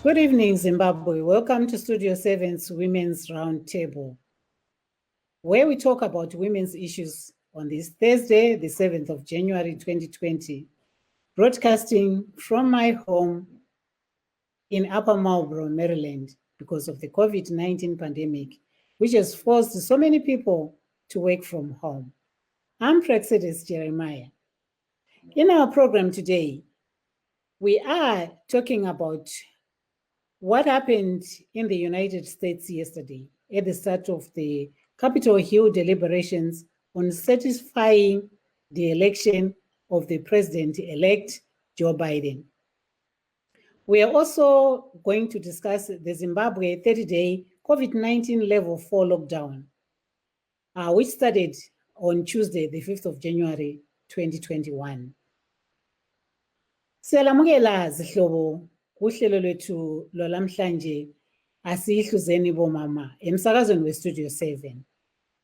Good evening, Zimbabwe. Welcome to Studio 7's Women's Roundtable, where we talk about women's issues on this Thursday, the 7th of January, 2020, broadcasting from my home in Upper Marlboro, Maryland, because of the COVID-19 pandemic, which has forced so many people to work from home. I'm Praxedis Jeremiah. In our program today, we are talking about what happened in the United States yesterday at the start of the Capitol Hill deliberations on certifying the election of the president-elect Joe Biden. We are also going to discuss the Zimbabwe 30-day COVID-19 level 4 lockdown, which started on Tuesday, the 5th of January, 2021. Siyalamukela zihlobo kuhlelo lwethu lwalamhlanje asiyihluzeni bomama emsakazweni weStudio 7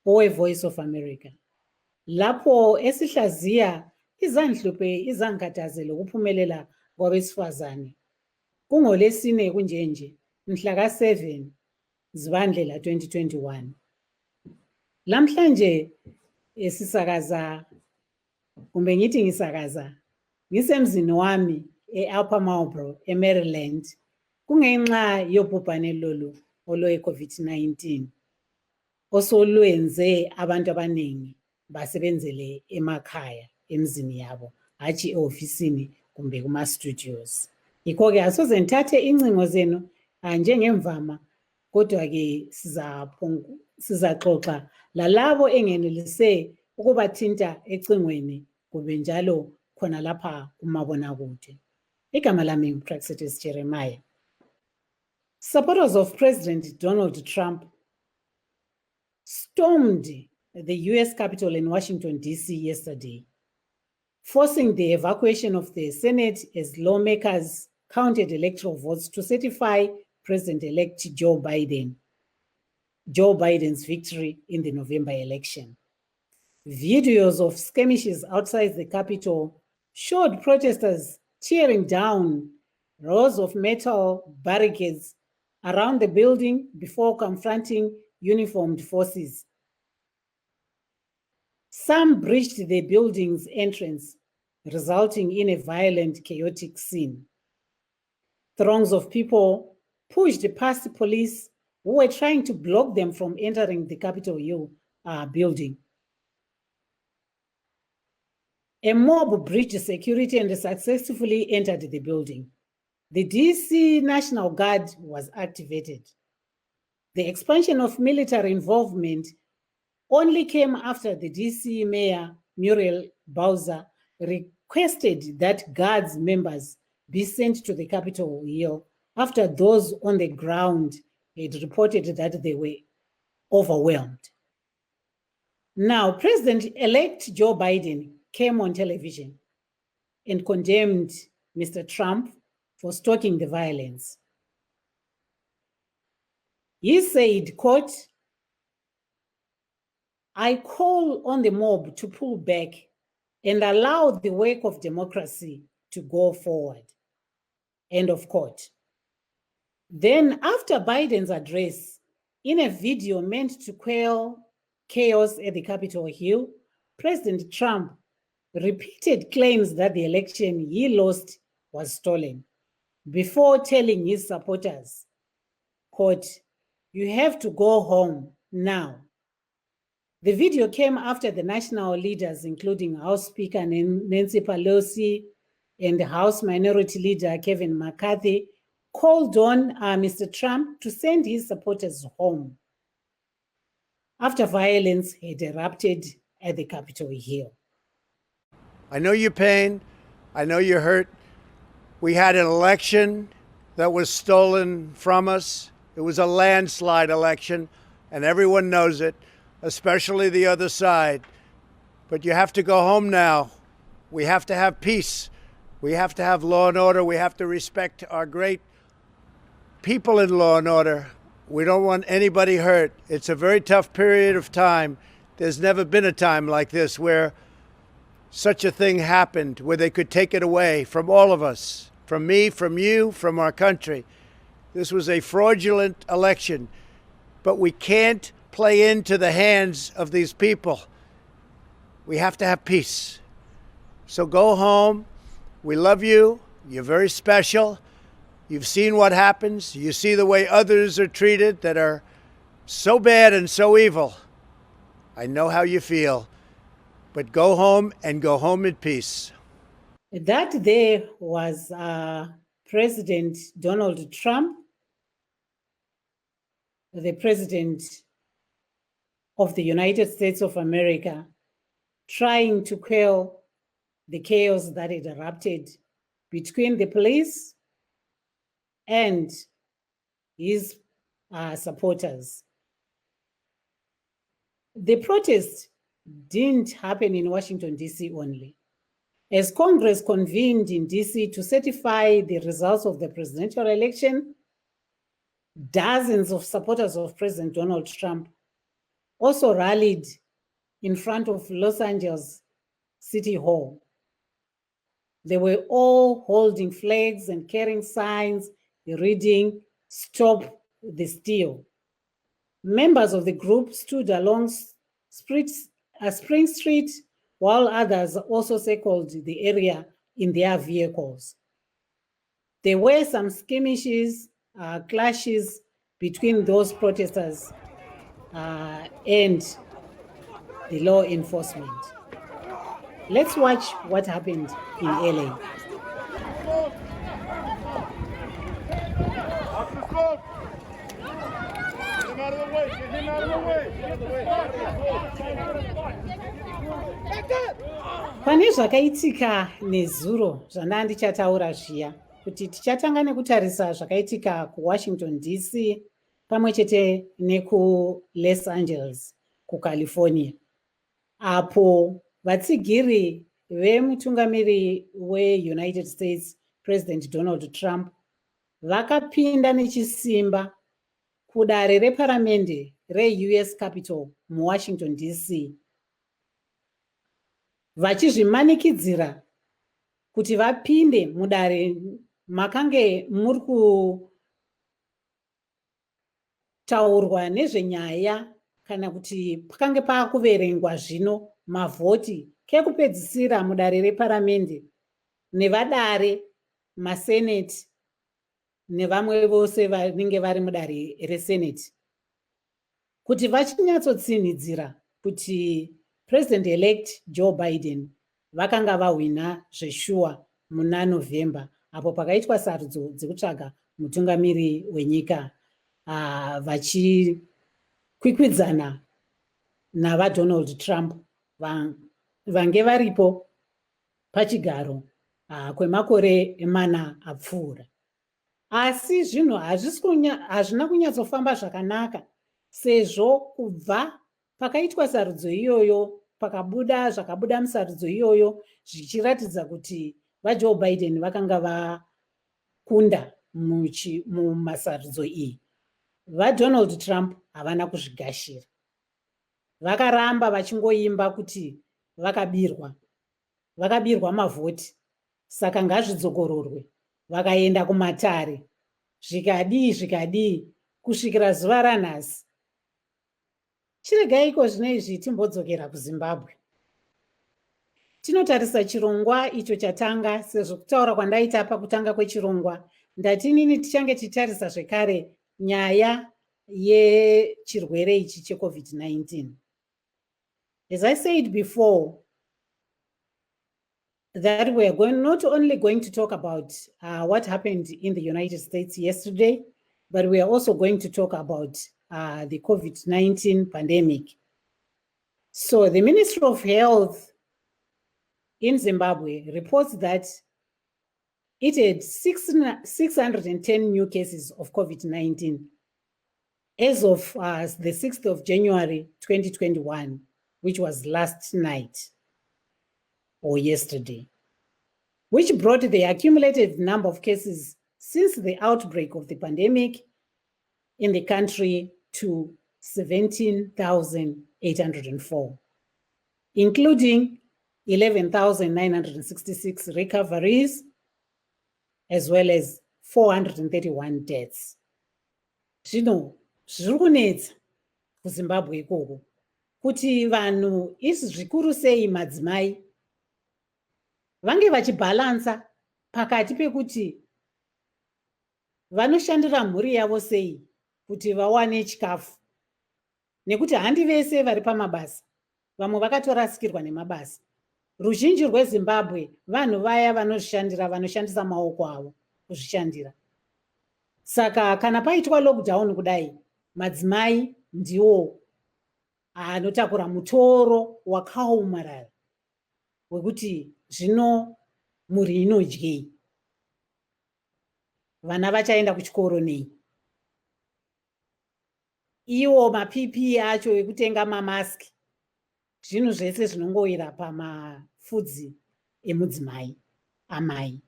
owe-Voice of America. Lapho esihlaziya izandluphe izankathazo ukuphumelela kwabesifazane. KungoLesine kunjenje mhla ka-7 Zibandlela 2021. Lamhlanje esisakaza kumbe ngithi ngisakaza ngisemzini wami e-Upper Marlboro, eMaryland, kungenxa yobhubhane lolu olwe-COVID-19 osolwenze abantu abaningi basebenzele emakhaya emzini yabo, hatshi e-ofisini kumbe kuma-studios. Yikho-ke asoze ngithathe incingo zenu njengemvama, kodwa-ke sizaxoxa lalabo engenelise ukubathinta ecingweni kube njalo khona lapha kumabonakude. Igama lami Praxedis Jeremiah. Supporters of President Donald Trump stormed the U.S. Capitol in Washington, D.C. yesterday, forcing the evacuation of the Senate as lawmakers counted electoral votes to certify President-elect Joe Biden's victory in the November election. Videos of skirmishes outside the Capitol showed protesters tearing down rows of metal barricades around the building before confronting uniformed forces. Some breached the building's entrance, resulting in a violent, chaotic scene. Throngs of people pushed past police who were trying to block them from entering the Capitol Hill building. A mob breached security and successfully entered the building. The DC National Guard was activated. The expansion of military involvement only came after the DC Mayor Muriel Bowser requested that Guards members be sent to the Capitol Hill after those on the ground had reported that they were overwhelmed. Now, President-elect Joe Biden came on television and condemned Mr. Trump for stoking the violence. He said, quote, "I call on the mob to pull back and allow the work of democracy to go forward," end of quote. Then, after Biden's address, in a video meant to quell chaos at the Capitol Hill, President Trump repeated claims that the election he lost was stolen, before telling his supporters, quote, "You have to go home now." The video came after the national leaders, including House Speaker Nancy Pelosi and House Minority Leader Kevin McCarthy, called on Mr. Trump to send his supporters home after violence had erupted at the Capitol Hill. I know your pain. I know you're hurt. We had an election that was stolen from us. It was a landslide election, and everyone knows it, especially the other side. But you have to go home now. We have to have peace. We have to have law and order. We have to respect our great people in law and order. We don't want anybody hurt. It's a very tough period of time. There's never been a time like this where such a thing happened, where they could take it away from all of us, from me, from you, from our country. This was a fraudulent election, but we can't play into the hands of these people. We have to have peace. So go home. We love you. You're very special. You've seen what happens. You see the way others are treated that are so bad and so evil. I know how you feel, but go home and go home in peace. That there was President Donald Trump, the President of the United States of America, trying to quell the chaos that had erupted between the police and his supporters. The protest didn't happen in Washington, D.C. only. As Congress convened in D.C. to certify the results of the presidential election, dozens of supporters of President Donald Trump also rallied in front of Los Angeles City Hall. They were all holding flags and carrying signs reading, "Stop the Steal." Members of the group stood along Spring Street, while others also circled the area in their vehicles. There were some skirmishes, clashes between those protesters and the law enforcement. Let's watch what happened in LA. Pane zvakaitika nezuro zvandanga ndichataura zviya kuti tichatanga nekutarisa zvakaitika kuWashington DC pamwe chete nekuLos Angeles kuCalifornia, apo vatsigiri vemutungamiri weUnited States President Donald Trump vakapinda nechisimba kudare reparamende reUS Capitol muWashington DC, vachizvimanikidzira kuti vapinde mudare makange muri kutaurwa nezvenyaya kana kuti pakange pakuverengwa zvino mavhoti kekupedzisira mudare reparamende nevadare, maseneti nevamwe vose vanenge vari mudare reseneti, kuti vachinyatsotsinhidzira kuti President-elect Joe Biden vakanga vahwina zveshuwa muna November, apo pakaitwa sarudzo dzekutsvaga mutungamiri wenyika, vachikwikwidzana navaDonald Trump vange varipo pachigaro kwemakore 4 apfuura. Asi zvinhu hazvina kunyatsofamba zvakanaka, sezvo kubva pakaitwa sarudzo iyoyo pakabuda zvakabuda musarudzo iyoyo zvichiratidza kuti vaJoe Biden vakanga vakunda mumasarudzo iyi. VaDonald Trump havana kuzvigashira, vakaramba vachingoimba kuti vakabirwa mavhoti, saka ngazvidzokororwe. Vakaenda kumatare zvikadii kusvikira zuva ranhasi. Chiregaiko zvinezvi timbodzokera kuZimbabwe. Tinotarisa chirongwa icho chatanga, sezvo kutaura kwandaita pakutanga kwechirongwa ndatinini tichange tichitarisa zvekare nyaya yechirwere ichi cheCovid-19. As I said before, that we are not only going to talk about what happened in the United States yesterday, but we are also going to talk about the COVID-19 pandemic. So the Ministry of Health in Zimbabwe reports that it had 610 new cases of COVID-19 as of the 6th of January 2021, which was last night or yesterday, which brought the accumulated number of cases since the outbreak of the pandemic in the country to 17,804, including 11,966 recoveries, as well as 431 deaths. Zvino zviri kunetsa kuZimbabwe ikoko kuti vanhu isi zvikuru sei madzimai vange vachibhalansa pakati pekuti vanoshandira mhuri yavo sei kuti vawane chikafu, nekuti handi vese vari pamabasa, vamwe vakatorasikirwa nemabasa. Ruzhinji rweZimbabwe vanhu vaya vanozvishandira, vanoshandisa maoko avo kuzvishandira. Saka kana paitwa lockdown kudai, madzimai ndiwo anotakura mutoro wakaomarara wekuti zvino mhuri inodyei, vana vachaenda kuchikoro nei, iwo maPPE acho ekutenga mamaski, zvinhu zvese zvinongowira pamafudzi emudzimai, amai.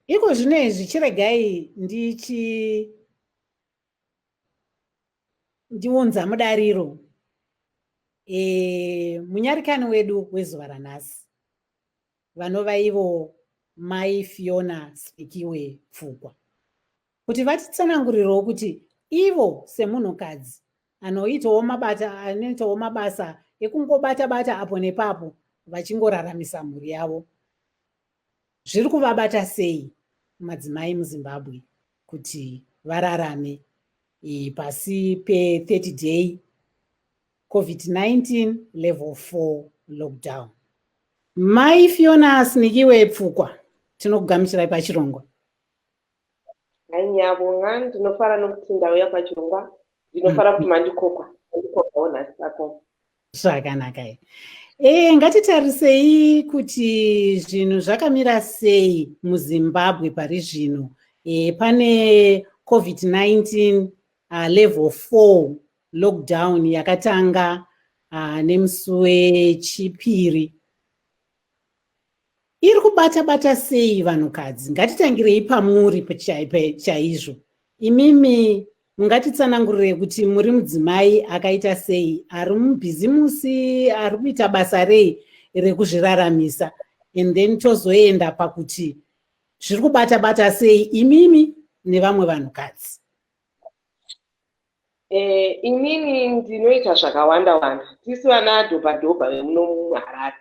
Iko zvinezvi chiregai ndiunza mudariro munyarikani wedu wezuva ranhasi, vanova ivo Mai Fiona Spikiwe Pfugwa, kuti vatitsanangurirewo kuti ivo semunhukadzi anoitawo mabasa ekungobata-bata apo nepapo vachingoraramisa mhuri yavo, zviri kuvabata sei madzimai muZimbabwe kuti vararame pasi pe30 day COVID-19 level 4 lockdown? Mai Fiona Sinikiwe Pfugwa, tinokugamuchirai pachirongwa. Nyabonga, ndinofara nokuti ndauya pachirongwa, ndinofara kuti mandikokwa nhasi sako. Zvakanaka. Ngatitarisei kuti zvinhu zvakamira sei muZimbabwe pari zvino. Pane COVID-19 level 4 lockdown yakatanga nemusi wechipiri. Iri kubata-bata sei vanhukadzi? Ngatitangirei pamuri chaizvo. Imimi mungatitsanangurire kuti muri mudzimai akaita sei, ari mubhizimusi, ari kuita basa rei rekuzviraramisa, and then tozoenda pakuti zviri kubata-bata sei imimi nevamwe vanhukadzi. Inini ndinoita zvakawanda-wanda, tisi vana dhobha-dhobha vemuno muHarare.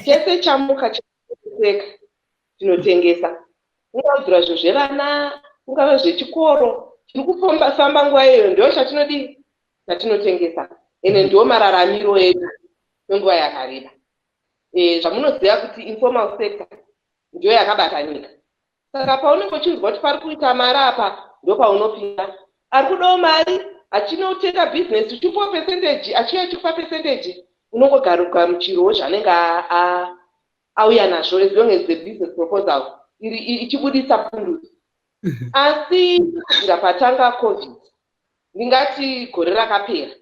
Chese chamuka cheka tinotengesa, ungabvira zvo zvevana, ungave zvechikoro, tiri kufamba nguva iyoyo, ndo chatinotengesa, ene ndo mararamiro edu kwenguva yakareba. Zvamunoziva kuti informal sector ndio yakabata nyika. Saka paunenge uchinzwa kuti pari kuita mari apa, ndo paunopinda. Ari kudawo mari, achinotenga business uchipuwa percentage, achiuya achipa percentage, unongogaruka muchirowo zvanenge auya nazvo, as long as the business proposal ichibudisa pundu. Asi kusvika patanga COVID, ndingati gore rakapera,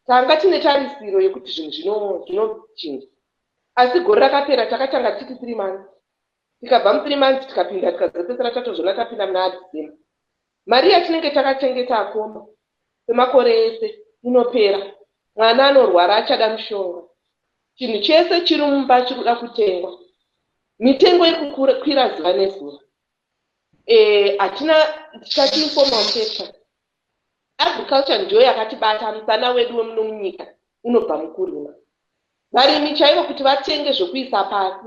tanga tine tarisiro yekuti zvinhu zvinochinja. Asi gore rakapera takatanga titi 3 months, tikabva mu3 months tikapinda tikadzokera tatozona tapinda muna December. Mari yatinenge takachengeta akoma kwemakore ese inopera, mwana anorwara achada mushonga, chinhu chese chiri mumba chikuda kutengwa, mitengo iri kukwira zuva nezuva. Hatina tikati informal sector, agriculture ndiyo yakatibata, musana wedu wemuno munyika unobva mukurima. Varimi chaivo kuti vatenge zvokuisa pasi,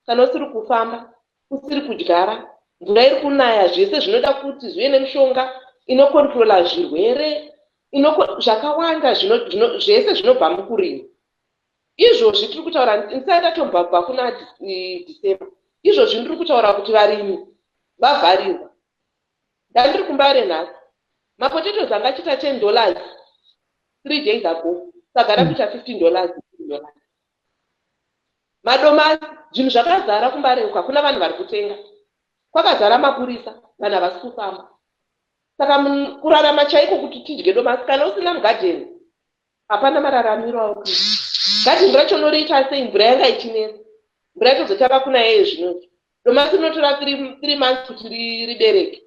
kana usiri kufamba, usiri kudyara, mvura iri kunaya, zvese zvinoda kuti zvive nemishonga inokontrola zvirwere, zvakawanda zvese zvinobva mukurima. Izvozvi tiri kutaura, ndisati atombabva kuna December, izvozvi ndiri kutaura kuti varimi vavharirwa. Ndandiri kumbare nhasi, mapotatoes anga achita $10 3 days ago, sagara kuita $15. Madomasi, zvinhu zvakazara kumbare uko, hakuna vanhu vari kutenga. Kwakazara mapurisa, vanhu havasi kufamba. Saka kurarama chaiko kuti tidye domasi, kana usina mugadheni, hapana mararamiro auku. Gadheni racho noriita sei mvura yanga ichinesa, mvura yatozotanga kuna yeye zvinozvi. Domasi rinotora 3 months kuti ribereke.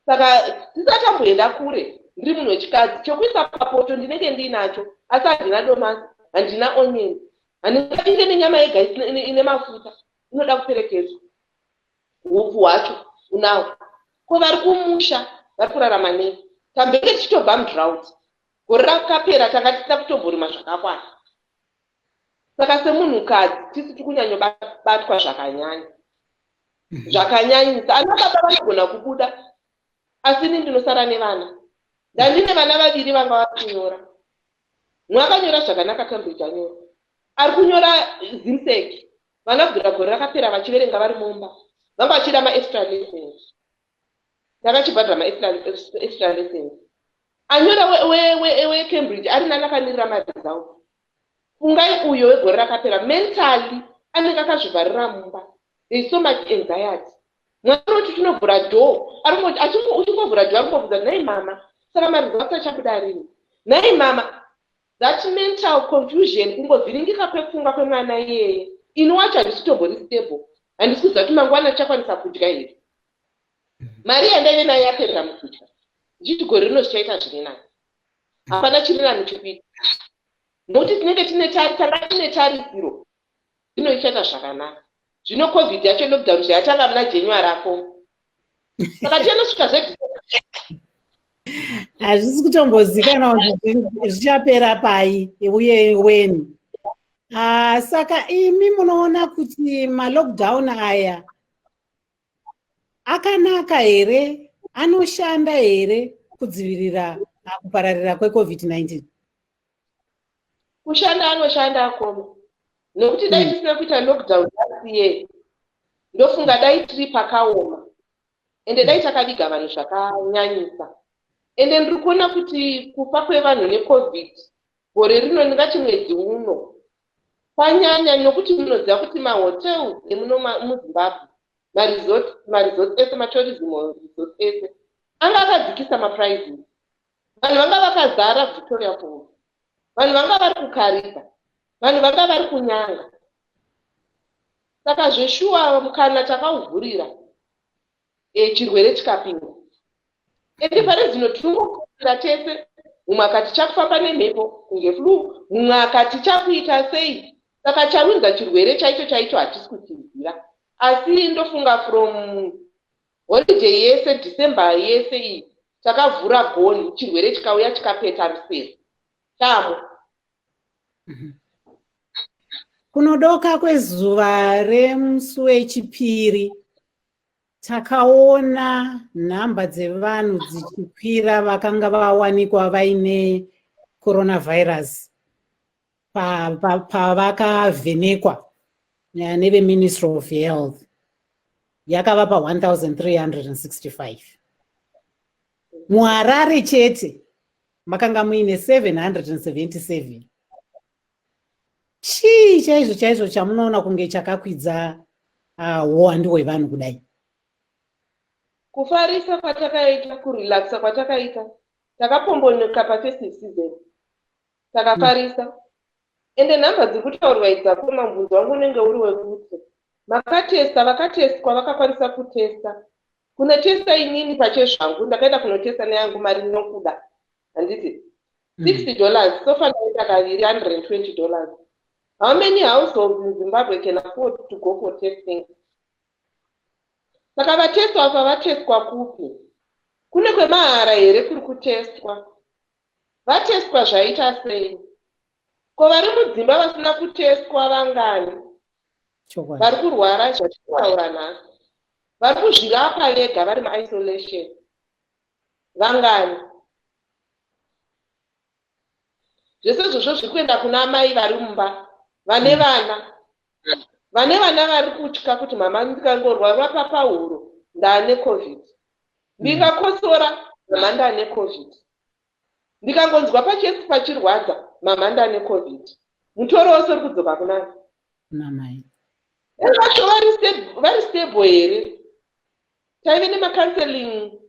Saka tisatamboenda kure, ndiri munhu wechikadzi, chokuisa papoto ndinenge ndinacho, asi handina domasi, handina onion, handingapinde nenyama yega ine mafuta, inoda kuperekedzwa. upu hwacho unawo. Ko vari kumusha vari kurarama nei? Tambenge tichitobva mudrought. Gore rakapera tanga tisina kutomborima zvakakwana. Saka semunhukadzi tisi tikunyanyobatwa zvakanyanya. Zvakanyanyisa. Ana baba vanogona kubuda. Asi ini ndinosara nevana. Ndandine vana vaviri vanga vari kunyora. Mumwe akanyora zvakanaka Cambridge anyora. Ari kunyora zimseki. Vana kubvira gore rakapera vachiverenga vari mumba. Vanga vachida ma-extra lessons. Takachibhadhara ma-extra lessons. Anyora weCambridge ari nani akanirira maresults. Fungai uyo wegore rakapera mentally anenge akazvivharira mumba. There is so much anxiety. Mwari woti tinovhura dhoo. Uchingovhura dhoo arikumbobvunza nhai mama. Saka maresults achabuda rini? Nhai mama. That mental confusion kungovhiringika kwepfungwa kwemwana iyeye. Ini wacho handisi kutombori stable. Handisi kuziva kuti mangwana tichakwanisa kudya here. Mari yandaive nayo yapera mukudya. Ndichiti gore rino zvichaita zviri nani. Hapana chiri nani chikuita. Nokuti tinenge tine tarisiro. Zvino ichaita zvakanaka. Zvino COVID yacho lockdown zvayatanga muna January ako. Saka tianosvika hazvisi kutombozikana kuti zvichapera pai uye weni. Saka imi munoona kuti malockdown aya akanaka here, anoshanda here kudzivirira kupararira kweCovid-19? Kushanda anoshanda akomo. Nokuti dai tisina kuita lockdown last year, ndofunga dai tiri pakaoma. Ende dai takaviga vanhu zvakanyanyisa. Ende ndiri kuona kuti kufa kwevanhu neCovid gore rino ndingati mwedzi uno kwanyanya, nokuti munoziva kuti mahotels emuno muZimbabwe, maresort ese, matourism resort ese anga akadzikisa maprices. Vanhu vanga vakazara Victoria Falls, vanhu vanga vari kukarika, vanhu vanga vari kunyanga. Saka zveshuwa mukana takauvhurira chirwere chikapinda. Ende pare zvino tinongokura tese, mumwe akati chakufamba nemhepo kunge flu, mumwe akati chakuita sei. Saka charunza chirwere chaicho hatisi kuchiziva. Asi ndofunga from holiday yese, December yese iyi, takavhura goni, chirwere chikauya chikapeta rusere. Chamo. Kunodoka kwezuva remusi wechipiri, takaona nhamba dzevanhu dzichikwira vakanga vawanikwa vaine coronavirus pavakavhenekwa neveMinistry of Health. Yakava pa 1365. MuHarare chete makanga muine 777. Chii chaizvo chamunoona kunge chakakwidza uwandu hwevanhu kudai? Kufarisa kwatakaita, kurelaxa kwatakaita. Takapombonoka pafestive season. Takafarisa. Ende nhamba dziri kutaurwa idzapo, mabvunzo wangu unenge uri wekuti makatesta, vakatestwa vakakwanisa kutesta. Kunotesta inini pachezvangu ndakaenda kunotesta neyangu mari nokuda. Handiti $60 so far ndaita kaviri $120. How many households in Zimbabwe can afford to go for testing? Saka vatestwa pavatestwa kupi? Kune kwemahara here kuri kutestwa? Vatestwa zvaita sei? Ko vari mudzimba vasina kutestwa vangani? Vari kurwara zvatitaura nhasi. Vari kuzvirapa vega vari mu-isolation vangani? Zvese zvozvo zviri kuenda kuna mai vari mumba, vane vana vari kutya kuti mama ndikangorwara papahuro ndaane COVID, ndikakosora mama ndaane COVID, ndikangonzwa pachesi pachirwadza mama ndaane COVID. Mutoro wose uri kudzoka kunani? Namai. Vacho vari stable here. Taive nemacounseling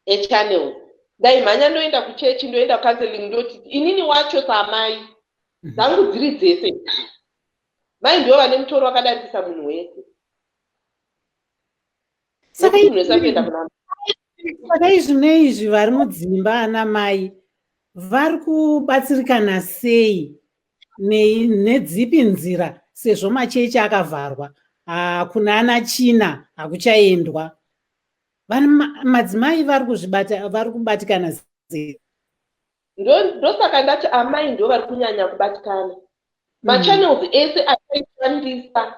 echannels. Ndaimhanya ndoenda kuchechi, ndoenda counseling, ndoti inini wacho samai dzangu dziri dzese. Mai ndivo vane mutoro wakadarikisa munhu wese. Saka izvi vari mudzimba ana mai vari kubatsirikana sei nedzipi nzira sezvo machechi akavharwa? kuna ana China hakuchaendwa. Madzimai vari kubatikana sei? Ndosaka ndati amai ndo vari kunyanya kubatikana. Machannels ese akaishandisa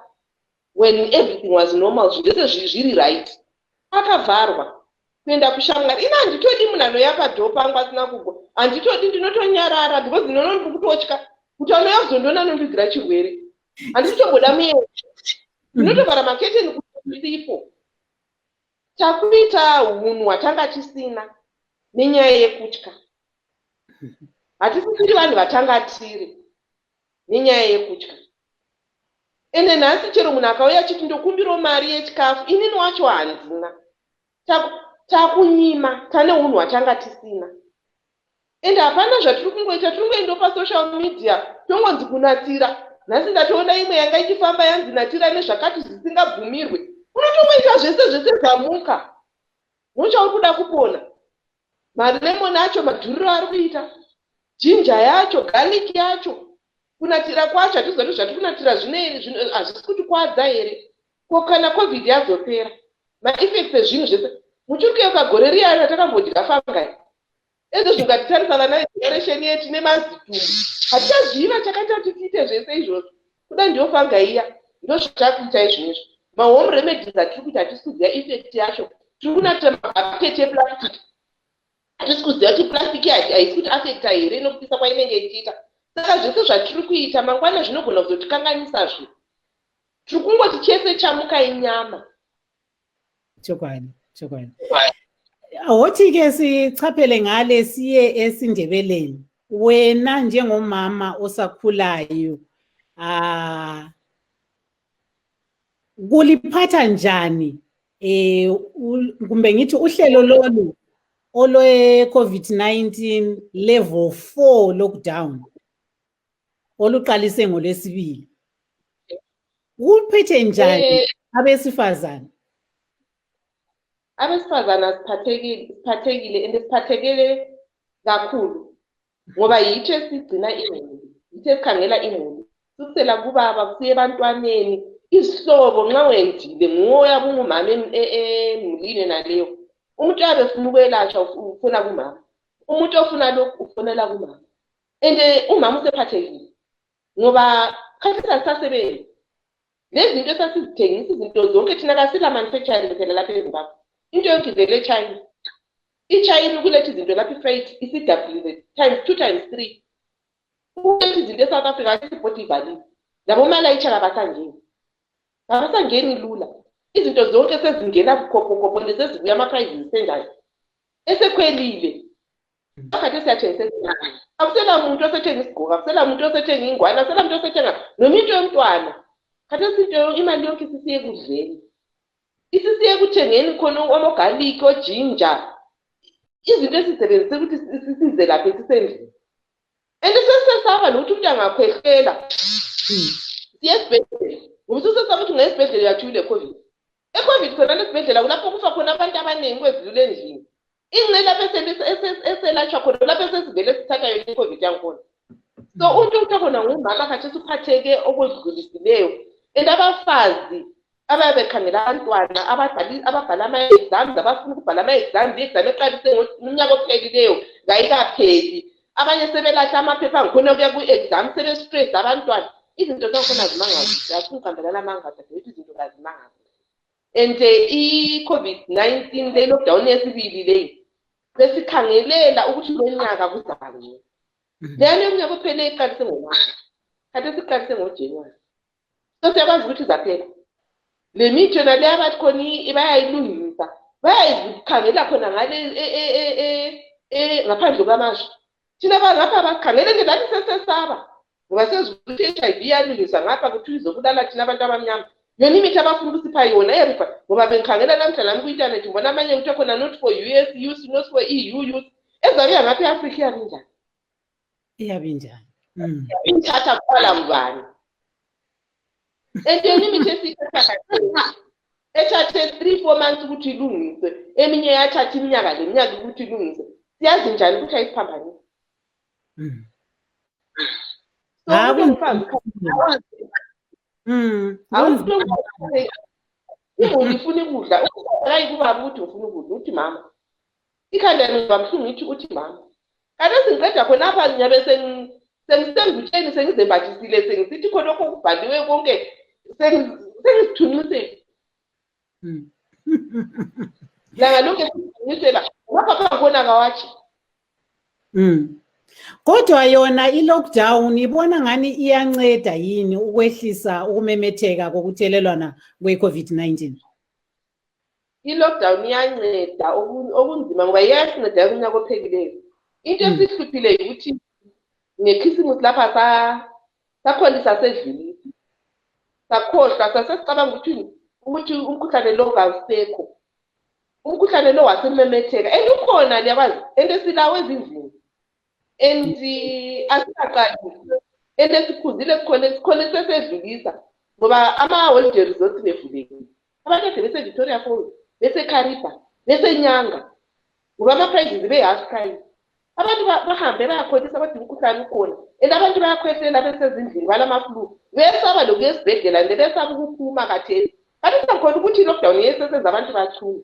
when everything was normal, zvese zviri right, akavharwa kuenda kushamwari. Ina handitodi munhu anoya padhoo pangu asina kugwa, handitodi, ndinotonyarara because ndinoona ndiri kutotya kuti anouya kuzondiona anondidzira chirwere. Handitotomboda muyewo, ndinotovhara maketeni kuti ndiripo. Takuita hunhu hwatanga tisina nenyaya yekutya. Hatisiri vanhu vatanga tiri nenyaya yekutya. Ende nhasi chero munhu akauya achiti ndokumbirawo mari yechikafu, inini wacho handina. Takunyima, tane hunhu hwatanga tisina. Ende hapana zvatiri kungoita, tiri kungoenda pasocial media tongonzi kunatira. Nhasi ndatoona imwe yanga ichifamba yanzi natira nezvakati zvisingabvumirwe. Unotongoita zvese zvamuka. Muchauri kuda kupona. Malemon acho madhuriro ari kuita. Jinja yacho, garlic yacho. Kunatira kwacho hatizoti zvati kunatira zvine hazvisi kuti kwadza here. Ko kana covid yazopera. Ma-effects ezvinhu zvese. Muchiri kuyoka gore riya ratakambodya fangai. Ezvo zvingatitarisa vana vegeneration yetu nemazitumbu. Hatichaziva chakaita kuti tiite zvese izvozvo. Kuda ndiyo fangai iya. Ndozvatakuita izvozvo. Ma-home remedies atiri kuita hatisi kuziva effect yacho. Tiri kunatira mabhaketi eplastic. Hatisi kuziva kuti plastic haisi kuti affecta here nokupisa kwainenge ichiita. Saka zvese zvatiri kuita mangwana zvinogona kuzotikanganisazve. Tiri kungoti chese chamuka inyama. Chokwadi. Hoti-ke sichaphele ngale siye esiNdebeleni. Wena njengomama osakhulayo, kuliphatha njani kumbe ngithi uhlelo lolu olwe-COVID-19 level 4 lockdown oluqalise ngoLwesibili? Kuphethe njani abesifazane? Abesifazane siphathekile ende siphathekile kakhulu ngoba yitho esigcina imuli, yitho esikhangela imuli. Kusukela kubaba kusiye ebantwaneni, isihlobo nxa wendile nguye ungumama emulini naleyo. Umuntu yabe ufuna ukwelatshwa ufuna kumama, umuntu ofuna lokhu ufonela kumama. Ende umama usephathekile ngoba khathesi asisasebenzi. Lezi zinto esasizithengisa, izinto zonke thina kasila manufacturing phela lapha eZimbabwe. Into yonke ivele eChina. IChina ukuletha izinto lapha i-freight isi-double times 2 times 3. Ukuletha izinto eSouth Africa isibhodi ivaliwe. Labo malayitsha abasangeni lula. Izinto zonke sezingena bukhopho nesezibuya ama-crisis sendayo. Esekhwelile. Akade siyathengisa. Akusela umuntu osethenga isigqoko, akusela umuntu osethenga ingwane, akusela umuntu osethenga noma into yomntwana. Khathesi into imali yonke isisiye kudleni. Isisiye ekuthengeni khona omogarlic, ojinja. Izinto esisebenzise ukuthi sisize lapha esisendlini. Ende sesesaba nokuthi umuntu angakhwehlela. Siye esibhedlela. Ngoba sesesaba ukuthi ngesibhedlela yathule COVID. E-COVID khona lesibhedlela kulapho kufa khona abantu abaningi kwezidlule endlini. Ingqe lapho eselatshwa khona lapho esesivele sithatha yona i-COVID yankhona. So umuntu khona ngumama khathesi uphatheke okwedlulisileyo. And abafazi ababekhangela abantwana ababhala ama-exams, abafuna ukubhala ama-exams, i-exam eqalise ngomnyaka ophelileyo ngayikapheli. Abanye sebelahla amaphepha ngikhona kuya ku-exam sebe-stress abantwana. Izinto zakhona zimangazi, afuna ukuhambelana amangazi, adethi izinto kazimangazi. And i-COVID-19 le lockdown yesibili leyi besikhangelela ukuthi lo nyaka kuzaba ngcono. Leyani yomnyaka ophele iqalise ngoMarch. Khathesi iqalise ngoJanuary. So siyakwazi ukuthi izaphela. Le mithi yona le abathi khona bayayilungisa, bayayikhangela khona ngale ngaphandle kwamasha. Thina ngapha bakhangele nje lathi sesesaba ngoba sezukuthi i-HIV iyalungisa ngapha kuthi izobulala thina abantu abamnyama. Yona imithi abafuna ukusipha yona erifa ngoba bengikhangela namhla nami ku-internet ngibona amanye kuthi khona not for US use, not for EU use. Ezabuya ngapha e-Afrika iyabinjani? Iyabinjani? Inthatha kuqala ngubani? Entweni imithi ethathe 3-4 months ukuthi ilungiswe, eminye yathatha iminyaka leminyaka ukuthi ilungiswe. Siyazi njani ukuthi ayisiphambanisi? Imuli ifuna ukudla, hayi kubaba ukuthi ufuna ukudla, uthi mama. Ikhanda ngibamhlungu ithi uthi mama. Kanti singiqeda khonapha ngiyabe sengisengutsheni sengizembathisile sengisithi khona lokho kubhaliwe konke sengizithunqisele. La lonke sengithunqisela ngapha khona kawathi. Kodwa yona i-lockdown ibona ngani iyanceda yini ukwehlisa ukumemetheka kokuthelelwana kwe-COVID-19? I-lockdown iyanceda okunzima ngoba iyasinceda kunyaka ophekileyo. Into esihluphile ukuthi ngekhisimusi lapha sakholisa sedlulisa. Sakhohlwa sasesicabanga ukuthi umkhuhlane lo awusekho. Umkhuhlane lo wasememetheka. Ukhona liyabazi into esilawe ezindlini. Asaqali esiphuzile sikhona sesedlulisa ngoba ama-holiday resorts bevulekile. Abantu ade bese Victoria Falls, bese Kariba, bese Nyanga. Ngoba ama-prices be-half price. Abantu bahambe bayakholisa bathi umkhuhlane ukhona. Abantu bayakhwehlela besezindlini balamaflu. Besaba lokuya esibhedlela nje besaba ukuphuma kathesi. Kanti sakhona ukuthi i-lockdown yesesenza abantu bathunge.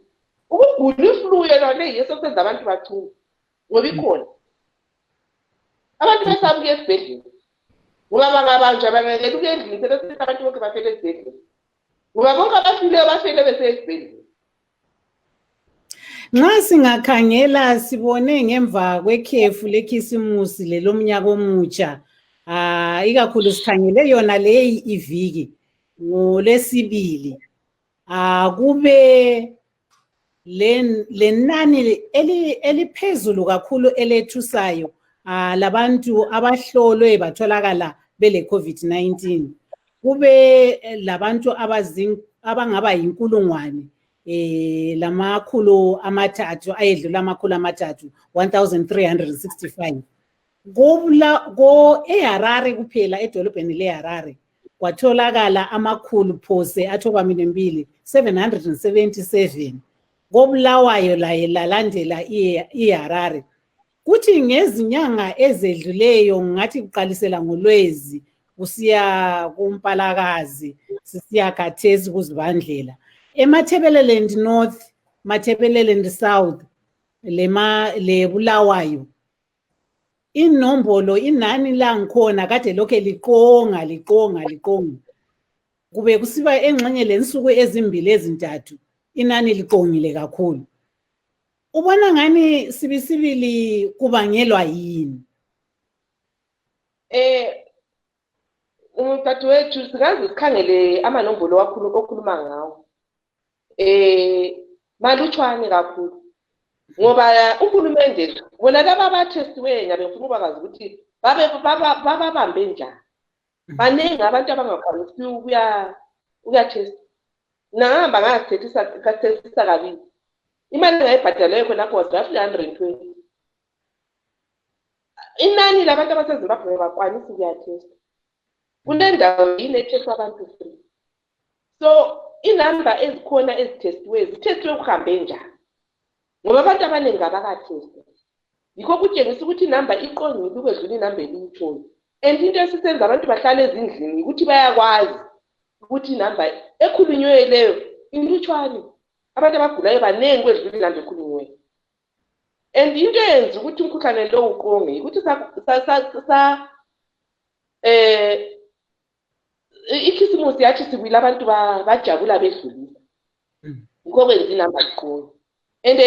Ukugula iflu yona le yesesenza abantu bathunge. Ngoba ikhona. Abantu besaba ukuya esibhedlela. Ngoba bangabanjwa bangekela ukuya endlini sebesithi abantu bonke bafele esibhedlela. Ngoba bonke abafileyo bafele bese esibhedlela. Nxa singakhangela sibone ngemva kwekhefu lekhisimusi lelomnyaka omutsha, ikakhulu sikhangele yona leyi iviki ngoLwesibili, kube lenani eliphezulu kakhulu elethusayo labantu abahlolwe batholakala bele COVID-19. Kube labantu abangaba yinkulungwane lamakhulu amathathu ayedlula amakhulu amathathu 1365. eHarare kuphela edolobheni leHarare kwatholakala amakhulu phose athoba 777. koBulawayo laye lalandela iHarare. Kuthi ngezinyanga ezedluleyo ngathi kuqalisela ngoLwezi kusiya kuMpalakazi sisiya khathesi kuZibandlela. eMatabeleland North, Matabeleland South, le Bulawayo. Inombolo inani langikhona kade lokho liqonga. Kube kusiba engxenye lensuku ezimbili ezintathu inani liqongile kakhulu. Ubona ngani sibisibili kubangelwa yini? Umtatwethu singaze sikhangele amanombolo okhuluma ngawo. Malutshwane kakhulu. Ngoba uhulumende bona laba abathestiwe ngabe ngifuna ukwazi ukuthi babambe njani. Baningi abantu abangakwanisi ukuya test. Nahamba ngathethisa kabili. Imali engayibhadaleyo khonapho was roughly 120. Inani labantu abaseZimbabwe bakwanisa ukuya test. Kunendawo yini abantu free. So inamba ezikhona ezithestiwe zithestiwe kuhambe njani? Ngoba abantu abaningi abakathesti. Yikho kutshengisa ukuthi inamba iqongile ukwedlula inamba eliyithoyo. And into esisenza abantu bahlale ezindlini ukuthi bayakwazi ukuthi inamba ekhulunywe leyo ilutshwane. Abantu abagulayo baningi kwedlula inamba ekhulunywe. And into eyenza ukuthi umkhuhlane lo uqonge ukuthi ikhisimusi yathi sibuyile abantu bajabula bedlulisa. Yikho kwenza inamba iqonge. And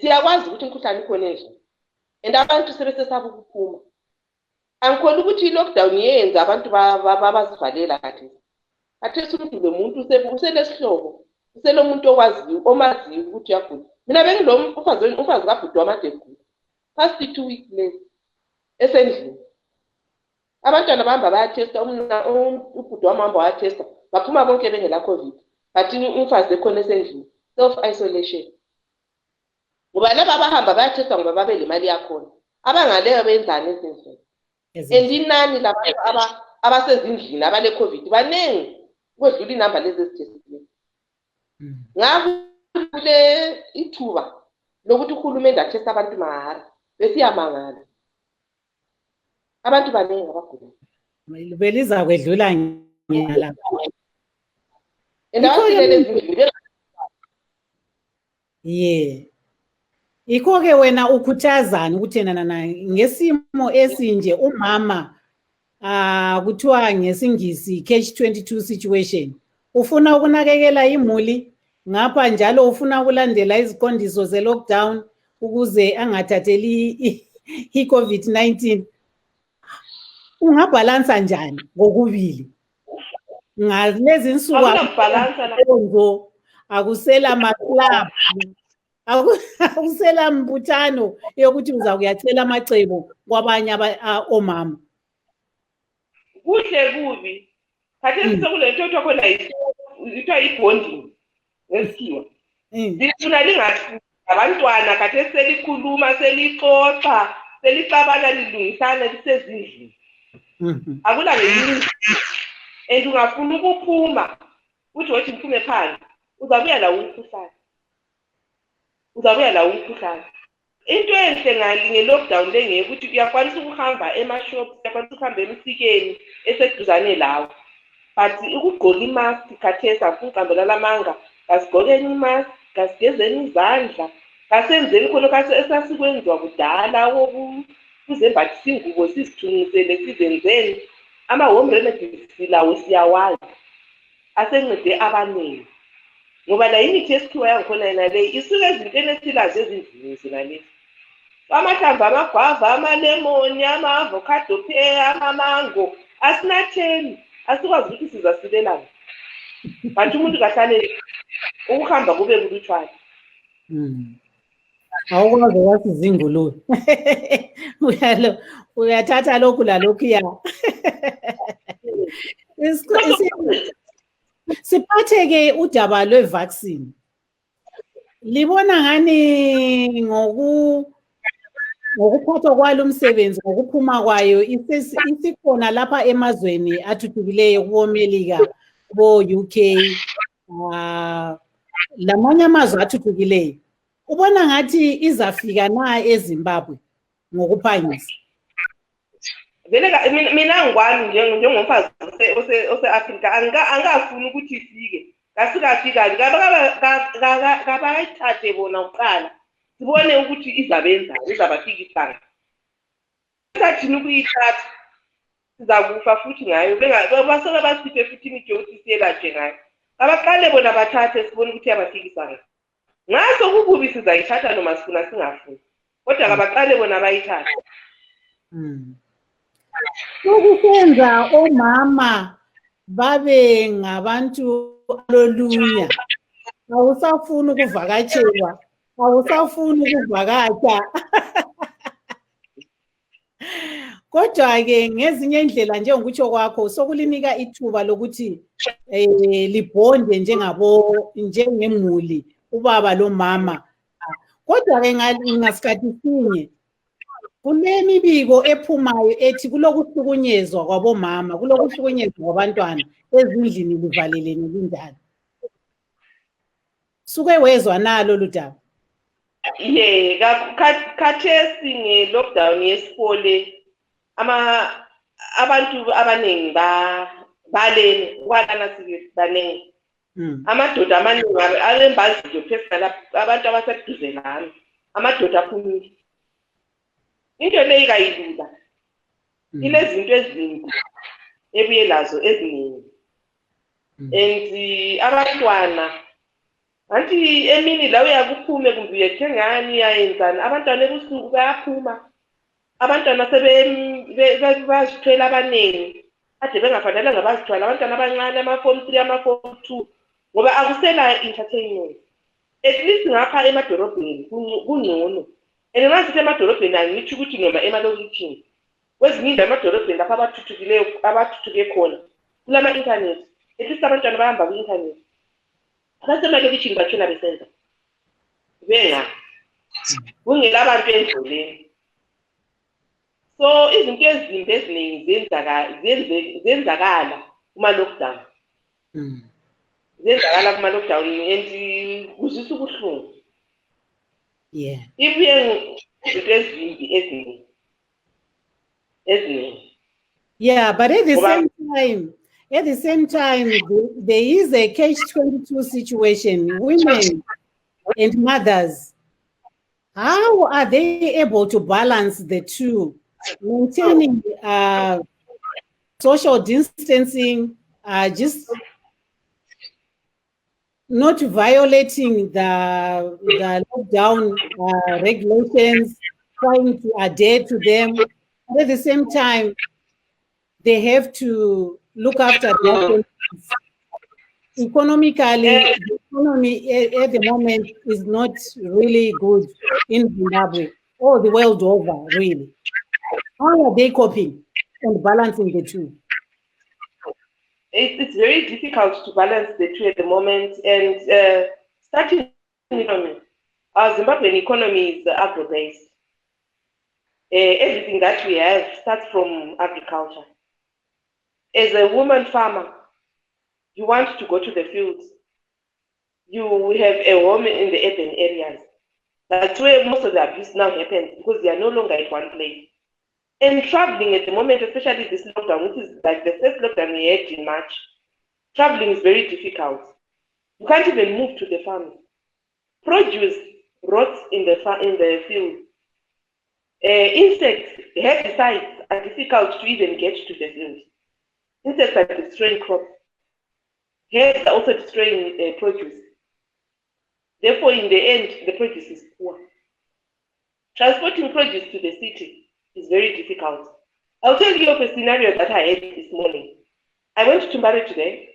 siyakwazi ukuthi umkhuhlane ukhona endlini. And abantu sebesesaba ukuphuma. Angikholwa ukuthi i-lockdown yenza abantu bazivalela kathi. Kathesi umuntu lomuntu uselesihlobo, uselomuntu okwaziyo, omaziyo ukuthi uyagula. Mina bengilo umfazi kabhuti wamade egula. Past 2 weeks late esendlini. Abantwana bahamba bayathesta, ubhuti wami hamba wayathesta, baphuma bonke bengela COVID. Bathi umfazi ekhona esendlini, self isolation. Ngoba laba abahamba bayathesta ngoba babe le mali yakhona. Abangaleyo benzani ezindlini? And inani labantu abasezindlini abale COVID baningi kwedlula inamba lezi ezithestiwe. Ngakule ithuba lokuthi uhulumende athesta abantu mahara besiyamangala. Abantu baningi abagula. Beliza kwedlula Yeah. Ikho-ke wena ukhuthazana ukuthi na ngesimo esinje umama kuthiwa ngesingisi catch-22 situation. Ufuna ukunakekela imuli ngapha njalo ufuna ukulandela iziqondiso ze-lockdown ukuze angathatheli i-COVID-19. Ungabhalansa njani ngokubili? Ngalezi nsuku akusela maclub, akusela mbuthano yokuthi uza kuyacela amacebo kwabanye omama. Kuhle kubi khathesi sekule nto okuthiwa khona ithiwa i-bonding ngesikhiwa. Lifuna lingathi abantwana khathesi selikhuluma selixoxa selixabana lilungisana lisezindlini. Akula ngelinye and ungafuna ukuphuma uthi wathi ngiphume phandle uzabuya la umkhuhlane. Into enhle nge-lockdown le ukuthi uyakwanisa ukuhamba ema-shops, uyakwanisa ukuhamba emsikeni eseduzane lawo. But ukugqoka imask khathesi afuna uqambela lamanga, kasigqokeni imask, kasigezeni izandla, kasenzeni khonokho esasikwenziwa kudala ukuzembathisa ingubo sizithungisele sizenzeni. Ama-home remedies silawo siyawazi asencede abaningi ngoba la imithi yesikhiwa yangikhona yena le isuke ezintweni esilazo ezindlini zina lezi. Amahlamvu amagwava, amalemoni, ama-avocado pear, amamango asinatheni asikwazi ukuthi sizasilelana. But umuntu kahlale ukuhamba kube kulutshwane. Awukwazi wathi izingulube. Uyathatha lokhu lalokhuya. Siphathe-ke udaba lwe-vaccine. Libona ngani ngokuphathwa kwalo umsebenzi ngokuphuma kwayo isikhona lapha emazweni athuthukileyo kubomelika bo-UK lamanye amazwe athuthukileyo. Ubona ngathi izafika na eZimbabwe ngokuphangisa? Vele mina ngwami njengomfazi ose-Afrika angafuni ukuthi ifike. Kasikafika kabayithathe bona uqala sibone ukuthi izabenza izabafikisa. Sathini ukuyithatha sizakufa futhi ngayo basoke basiphe futhi imithi yokuthi siyelatshwe ngayo. Abaqale bona bathathe sibone ukuthi yabafikisa ngayo. Ngaso kukubi sizayithatha noma sifuna singafuni. Kodwa kabaqale bona bayithathe. Ukusenza omama babe ngabantu alolunya. Awusafuni ukuvakatshelwa, awusafuni ukuvakatha. Kodwa-ke ngezinye indlela njengokutsho kwakho sokulinika ithuba lokuthi libhonde njengemuli ubaba lo mama. Kodwa-ke ngasikhathi sinye kunemibiko ephumayo ethi kulokuhlukunyezwa kwabomama, kulokuhlukunyezwa kwabantwana ezindlini livalelene linjalo. Suke wezwa nalo ludaba? Khathesi nge-lockdown yesikole abantu abaningi balene kwalana sike banengi. Amadoda amaningi alembaziyo personal abantu abaseduze nami amadoda aphumile. Into le kayilula. Ilezinto ezimbi ebuye lazo eziningi. And abantwana anti emini la uyakuphume kumbe uyethengani uyayenzana abantwana ebusuku bayaphuma. Abantwana bazithwela abaningi ade bengafanelanga bazithwala abantwana abancane ama-form 3 ama-form 2 ngoba akusela entertainment. At least ngapha emadolobheni kungcono. Engathi emadolobheni angithi ukuthi noma emalokishini kwezinye indawo emadolobheni lapha abathuthuke khona kulama internet. At least abantwana bahamba ku-internet. Abasemalokishini bathwela besenza benga kungela abantu endleleni. So izinto ezimbi eziningi zenzakala kuma-lockdown. Zenzakala kuma-lockdown and kuzwisa ubuhlungu. Yeah. Ibuye izinto ezimbi eziningi. Yeah, but at the same time At the same time, there is a catch-22 situation. Women and mothers, how are they able to balance the two, maintaining social distancing, just not violating the lockdown regulations, trying to adhere to them. But at the same time, they have to look after their families. Economically, the economy at the moment is not really good in Zimbabwe or the world over, really. How are they coping and balancing the two? It's very difficult to balance the two at the moment. And starting economy, our Zimbabwean economy is agro-based. Everything that we have starts from agriculture. As a woman farmer, you want to go to the fields. You have a home in the urban areas. That's where most of the abuse now happens, because they are no longer at one place. And traveling at the moment, especially this lockdown, which is like the first lockdown we had in March, traveling is very difficult. You can't even move to the farm. Produce rots in the field. Insects, herbicides are difficult to even get to the field. Insects are destroying crops. Herbs are also destroying produce. Therefore, in the end, the produce is poor. Transporting produce to the city is very difficult. I'll tell you of a scenario that I had this morning. I went to Mbari today,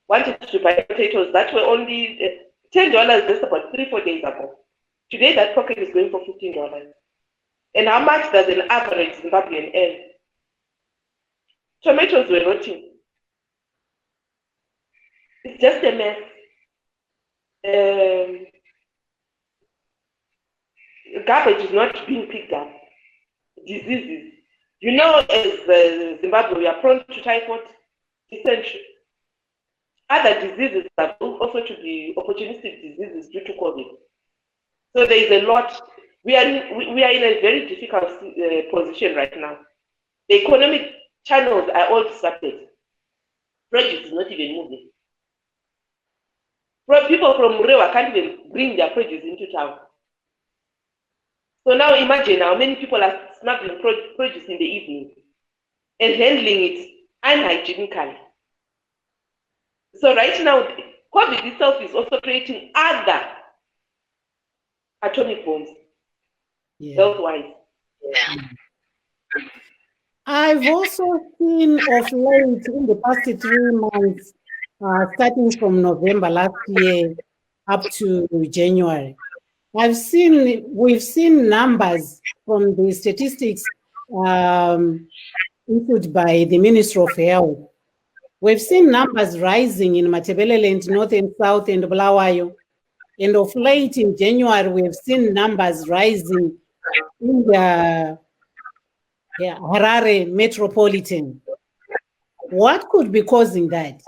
wanted to buy potatoes that were only $10 just about 3-4 days ago. Today, that pocket is going for $15. And how much does an average Zimbabwean earn? Tomatoes were rotting. It's just a mess. Garbage is not being picked up. Diseases. You know, as Zimbabwe, we are prone to typhoid, dysentery. Other diseases are also to be opportunistic diseases due to COVID. So there is a lot. We are in a very difficult position right now. The economic channels are all disrupted. Produce is not even moving. People from Murewa can't even bring their produce into town. So now imagine how many people are smuggling produce in the evening and handling it unhygienically. So right now, COVID itself is also creating other atomic bombs, health-wise. I've also seen of late in the past 3 months, starting from November last year up to January, we've seen numbers from the statistics issued by the Ministry of Health. We've seen numbers rising in Matabeleland, North and South, and Bulawayo. And of late in January, we've seen numbers rising in the Harare metropolitan. What could be causing that?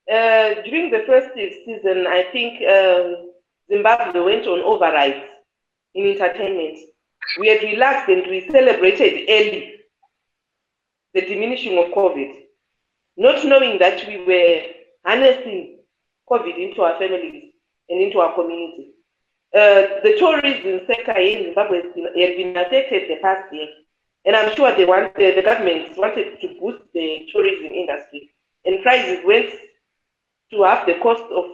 During the first season, I think Zimbabwe went on overrides in entertainment. We had relaxed and we celebrated early the diminishing of COVID, not knowing that we were harnessing COVID into our families and into our community. The tourism sector in Zimbabwe has been affected the past year, and I'm sure the government wanted to boost the tourism industry, and prices went to half the cost of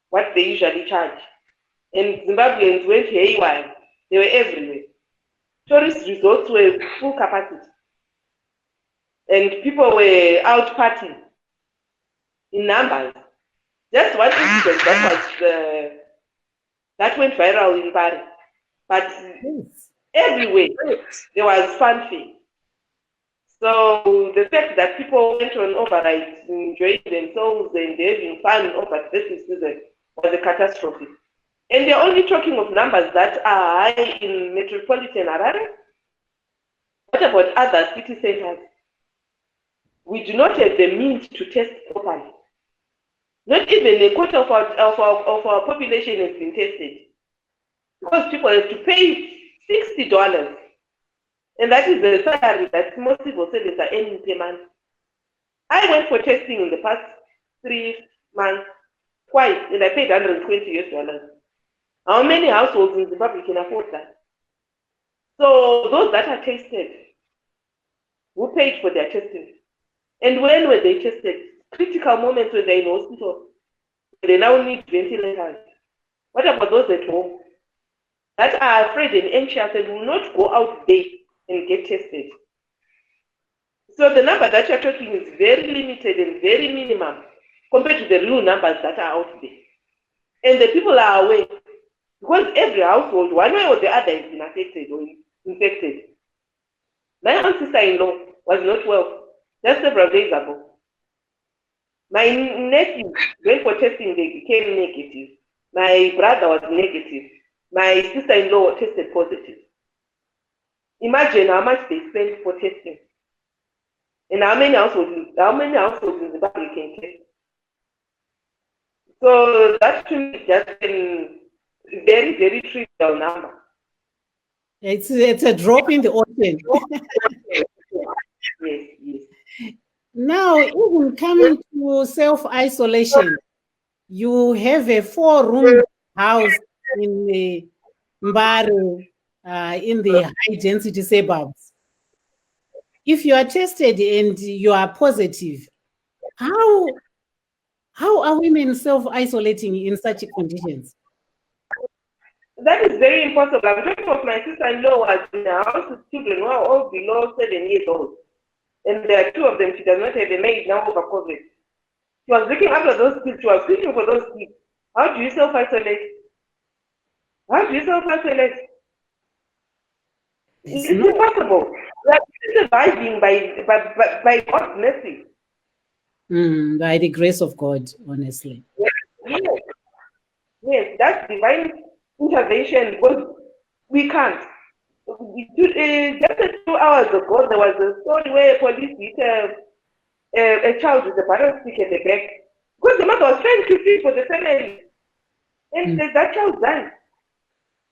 what they usually charge. And Zimbabweans went haywire. They were everywhere. Tourist resorts were full capacity. And people were out partying in numbers. Just one incident that went viral in Paris. But everywhere there was fanfare. So the fact that people went on overrides, enjoying themselves and having fun over this season was a catastrophe. And they're only talking of numbers that are high in metropolitan Harare. What about other city centers? We do not have the means to test properly. Not even a quarter of our population has been tested, because people have to pay $60. And that is the salary that most civil servants are earning per month. I went for testing in the past 3 months, twice, and I paid $120. How many households in Zimbabwe can afford that? So those that are tested, who paid for their testing? And when were they tested? Critical moments when they're in hospital. They now need ventilators. What about those at home that are afraid and anxious and will not go out there and get tested? So the number that you're talking is very limited and very minimum compared to the real numbers that are out there. And the people are aware because every household, one way or the other, has been affected or infected. My own sister-in-law was not well just several days ago. My nephew went for testing, they became negative. My brother was negative. My sister-in-law tested positive. Imagine how much they spent for testing. And how many households in Zimbabwe can test. So that to me is just a very, very trivial number. It's a drop in the ocean. Yes. Now, even coming to self-isolation, you have a 4-room house in the Mbare, in the high-density suburbs. If you are tested and you are positive, how are women self-isolating in such conditions? That is very impossible. I'm talking of my sister-in-law was in a house with children who are all below 7 years old. And there are 2 of them, she does not have a maid now over COVID. She was looking after those kids, she was cooking for those kids. How do you self-isolate? It's impossible. We are surviving by God's mercy. By the grace of God, honestly. Yes, that's divine intervention because we can't. Just 2 hours ago, there was a story where police hit a child with a barrel stick at the back because the mother was trying to feed for the family, and that child died.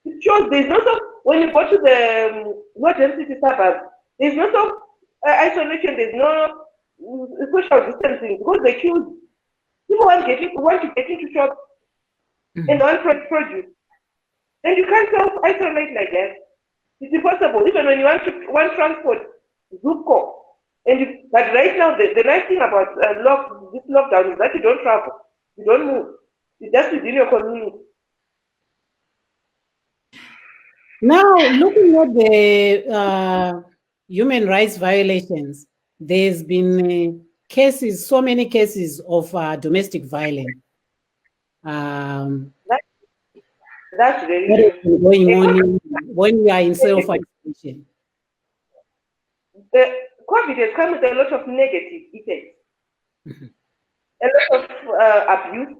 It shows there's no when you go to the low density suburbs, there's no isolation, there's no social distancing because they choose. People want to get into shops and want produce, and you can't self-isolate like that. It's impossible. Even when you want transport, Zuko. But right now, the nice thing about this lockdown is that you don't travel, you don't move, it's just within your community. Now, looking at the human rights violations, there's been cases, so many cases of domestic violence. That's really going on when we are in self-isolation. The COVID has come with a lot of negative effects, a lot of abuse.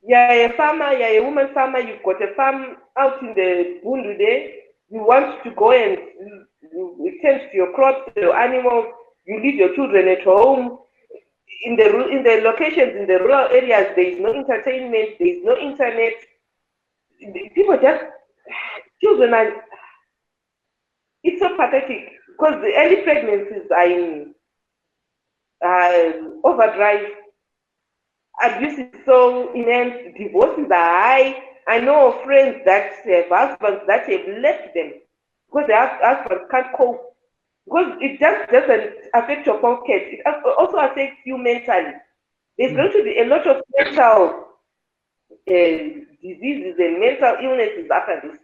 You're a farmer, you're a woman farmer, you've got a farm out in the bundu there, you want to go and you tend to your crops, your animals, you leave your children at home. In the locations, in the rural areas, there is no entertainment, there is no internet. People children are, it's so pathetic because the early pregnancies are in overdrive. Abuse is so immense, divorces are high. I know of friends that have husbands that have left them because their husbands can't cope. Because it just doesn't affect your pocket, it also affects you mentally. There's going to be a lot of mental diseases and mental illnesses after this.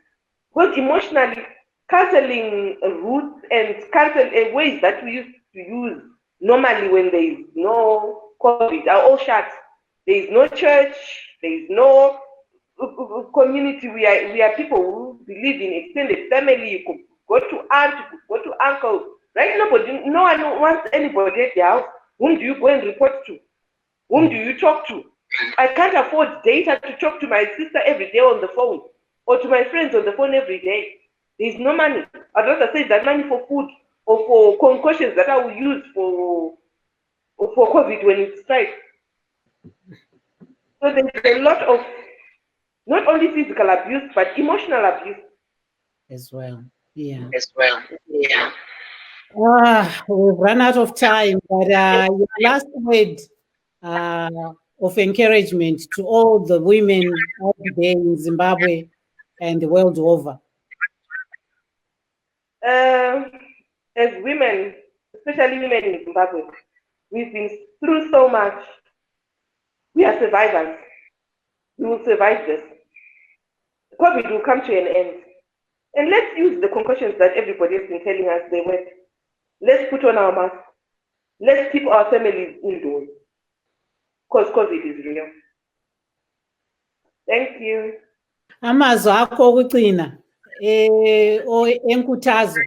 Because emotionally, counseling routes and counseling ways that we used to use normally when there is no COVID are all shut. There is no church, there is no community. We are people who believe in extended family. You could go to aunt, you could go to uncle. Right? No one wants anybody at the house. Whom do you go and report to? Whom do you talk to? I can't afford data to talk to my sister every day on the phone or to my friends on the phone every day. There is no money. I'd rather save that money for food or for concussions that I will use for COVID when it strikes. So there's a lot of not only physical abuse but emotional abuse as well. Yeah. As well. Yeah. We've run out of time, but your last word of encouragement to all the women out there in Zimbabwe and the world over. As women, especially women in Zimbabwe, we've been through so much. We are survivors. We will survive this. COVID will come to an end. And let's use the concussions that everybody has been telling us they work. Let's put on our masks. Let's keep our families indoors. Because COVID is real. Thank you. Amazwi akho okuqina enkuthazo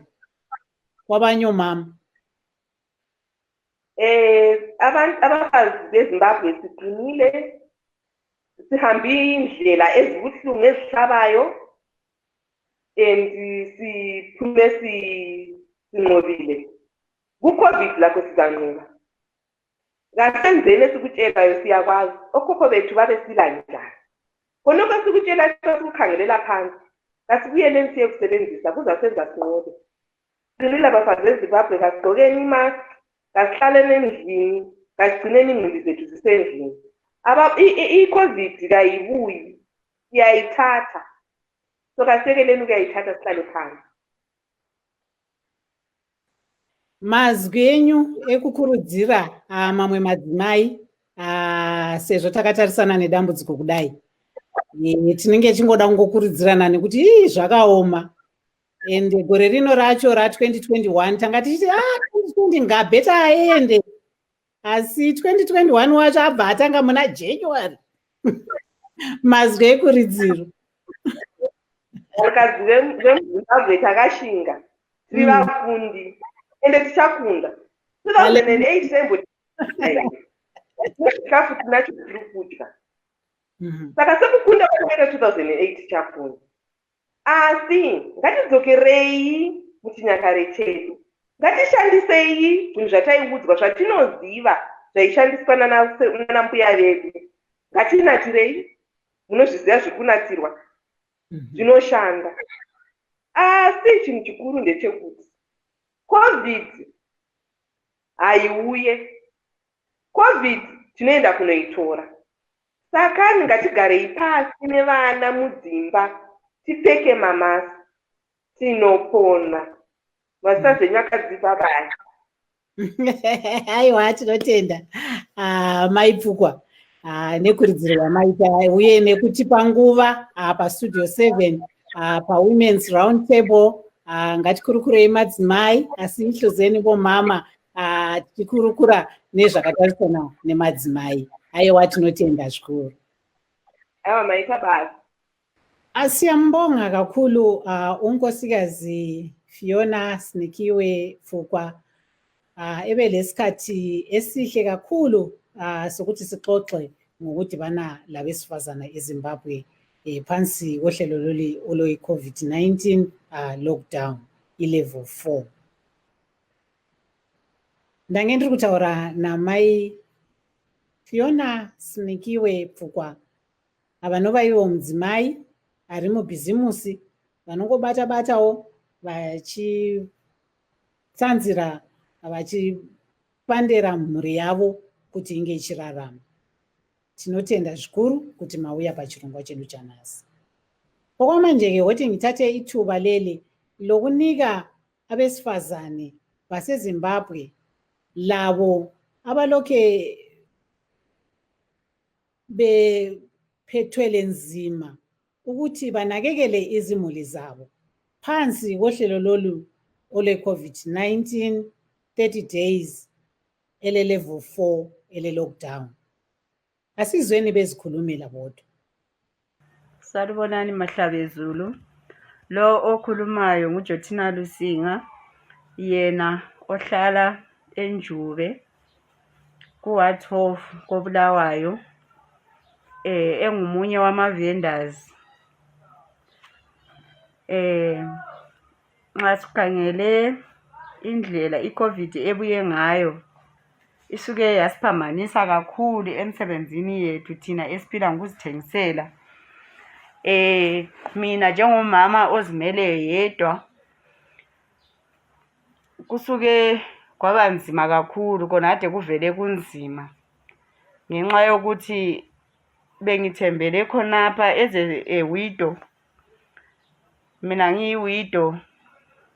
kwabanye omama. Abafazi beZimbabwe siqinile, sihambe indlela ezibuhlungu ezihlabayo, and siphume sinqobile. Ku-COVID lakho sizanqoba. Ngasenzeni esikutshelayo siyakwazi. Okhokho bethu babesila njani. Khonokho esikutshela sikukhangelela phansi. Kasibuyeleni siye kusebenzisa kuzasenza sinqobe. Siqinile abafazi beZimbabwe, kasigqokeni imask, kasihlaleni endlini, kasigcineni iingqondo zethu zisendlini. I-COVID kayibuyi, siyayithatha. So kasiyekeleni ukuyayithatha sihlale phansi. Mazwi enyu ekukurudzira mamwe madzimai sezvo takatarisana nedambudziko kudai. Tinenge chingoda kungokurudzirana nekuti zvakaoma. And gore rino racho ra2021 tanga tichiti 2020 ngabheta aende. Asi 2021 wacho abva atanga muna January. Mazwi ekuridziro. Vakadzi vemuZimbabwe takashinga. Tiri vafundi. Ende tichakunda. 2008 semboti. Chikafu tinacho tiri kudya. Saka sekukunda kwakaita 2008 tichafunda. Asi ngatidzokerei muchinyakare chedu. Ngatishandisei zvinhu zvataiudzwa zvatinoziva zvaishandiswa nana mbuya vedu. Ngatinatirei. Munozviziva zvekunatirwa. Zvinoshanda. Asi chinhu chikuru ndechekuti COVID haiuye. COVID tinoenda kunoitora. Saka ngatigarei pasi nevana mudzimba, tipfeke mamasi, tinopona. Vasazenyu akadzipa baya. Aiwa, tinotenda maipfukwa nekuridziro yamaita uye nekutipa nguva pastudio 7 pawomen's roundtable. Ngatikurukurei madzimai asi ihluzeni vomama tichikurukura nezvakatarisana nemadzimai. Aiwa, tinotenda zvikuru. Aiwa, maita basa. Asiyambonga kakhulu unkosikazi Fiona Sinikiwe Pfukwa. Ebelesikhathi esihle kakhulu sokuthi sixoxe ngokudibana labesifazana eZimbabwe phansi kohlelo lolu oloyi-COVID-19 lockdown i-level 4. Ndange ndiri kutaura namai Fiona Sinikiwe Pfukwa, vanova ivo mudzimai ari mubhizimusi vanongobata-batawo vachitsanzira vachipandera mhuri yavo kuti inge ichirarama. Tinotenda zvikuru kuti mauya pachirongwa chedu chanhasi. Okwamanje-ke hoti ngitate ithuba leli lokunika abesifazane baseZimbabwe labo abaloke bephethwele nzima ukuthi banakekele izimuli zabo phansi kohlelo lolu ole-COVID-19 30 days ele-level 4 ele-lockdown. Asizweni bezikhulumela bodwa. Salubonani Mahlabezulu. Lo okhulumayo nguJothina Lusinga, yena ohlala eNjube ku-Ward 12 koBulawayo, engumunye wama-vendors. Nxa sikhangele indlela i-COVID ebuye ngayo, isuke yasiphambanisa kakhulu emsebenzini yethu thina esiphila ngokuzithengisela. Mina njengomama ozimele yedwa, kusuke kwaba nzima kakhulu, kona kade kuvele kunzima ngenxa yokuthi bengithembele khonapha as a widow. Mina ngiyi-widow,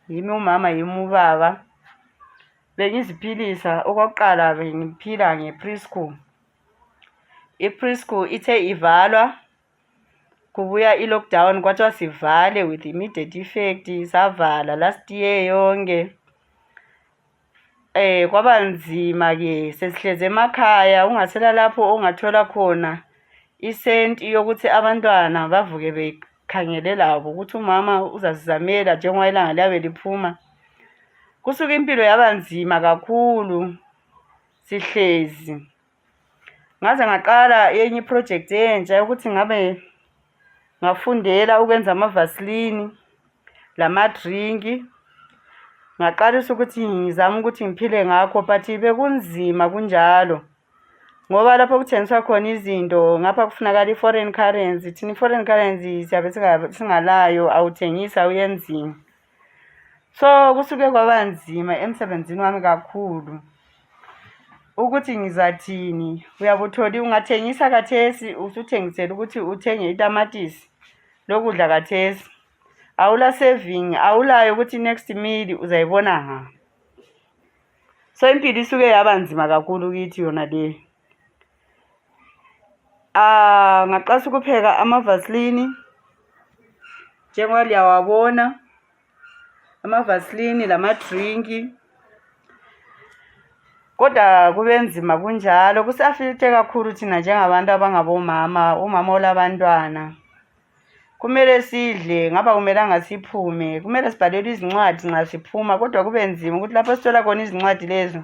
yimi umama yimi ubaba. Bengiziphilisa, okokuqala bengiphila nge-preschool. I-preschool ithe ivalwa kubuya i-lockdown, kwathiwa sivale with immediate effect, savala last year yonke. Kwaba nzima-ke, sesihleze emakhaya, ungasela lapho ongathola khona isenti yokuthi abantwana bavuke bekhangele labo ukuthi umama uzazizamela njengoba ilanga liyabe liphuma. Kusuka impilo yaba nzima kakhulu sihlezi. Ngaze ngaqala enye iproject entsha yokuthi ngabe ngafundela ukwenza amavasilini lamadrinki. Ngaqalisa ukuthi ngizame ukuthi ngiphile ngakho, but bekunzima kunjalo ngoba lapho kuthengiswa khona izinto ngapha kufunakala i-foreign currency. Thina i-foreign currency siyabe singalayo, awuthengisa uyenzini. So kusuke kwaba nzima emsebenzini wami kakhulu ukuthi ngizathini. Uyabutholi ungathengisa kathesi, usuthengisela ukuthi uthenge itamatisi lokudla kathesi, awula saving, awulayo ukuthi next meal uzayibona ha. So impilo isuke yaba nzima kakhulu kithi yona le. Ngaqalisa ukupheka amavasilini njengoba liyawabona, amavasilini lamadrinki. Kodwa kube nzima kunjalo, kusafite kakhulu thina njengabantu abangabomama, umama olabantwana. Kumele sidle, ngaba kumelanga siphume, kumele sibhalele izincwadi nxa siphuma, kodwa kube nzima ukuthi lapho sithola khona izincwadi lezo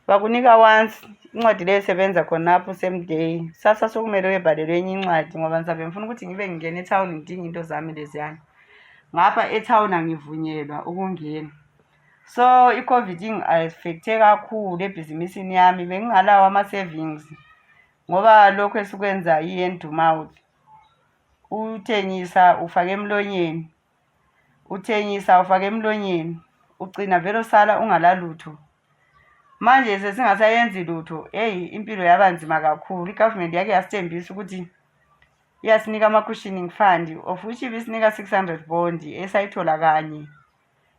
bakunika once incwadi leyo esebenza khonapho same day. Sasa sokumele uyebhalelwe enye incwadi ngoba ngizabe ngifuna ukuthi ngibe ngingena etown ngidinga into zami leziyana. Ngapha etown angivunyelwa ukungena. So i-COVID ingi-affecte kakhulu ebhizimisini yami. Bengingalawo ama-savings ngoba lokho esikwenza i-hand to mouth. Uthengisa ufake emlonyeni, uthengisa ufake emlonyeni, ugcina vele usala ungalalutho. Manje sesingasayenzi lutho, impilo yaba nzima kakhulu. I-government yake yasithembisa ukuthi iyasinika ama-cushioning fund, of which ibisinika 600 bond esayithola kanye.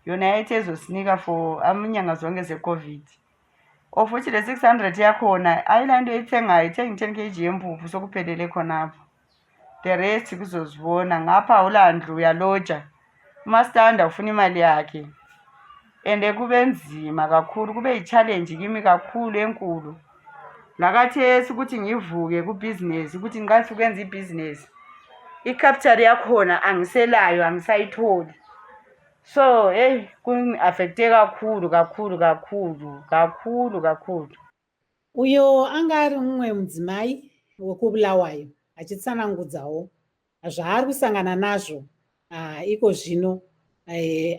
Yona yayithi ezosinika for inyanga zonke ze-COVID. Of which le 600 yakhona ayila nto ethengayo, ithenga 10 kg yempuphu sokuphelele khonapho. The rest kuzozibona. Ngapha ulandlu uyaloja, umastanda ufuna imali yakhe. And kube nzima kakhulu, kube yi-challenge kimi kakhulu enkulu. Lakathesi ukuthi ngivuke ku-business, ukuthi ngiqalise ukwenza i-business, i-capital yakhona angiselayo, angisayitholi. So kun-affecte kakhulu. Uyo angari mumwe mudzimai wekubulawayo achitsanangudzawo zvaari kusangana nazvo iko zvino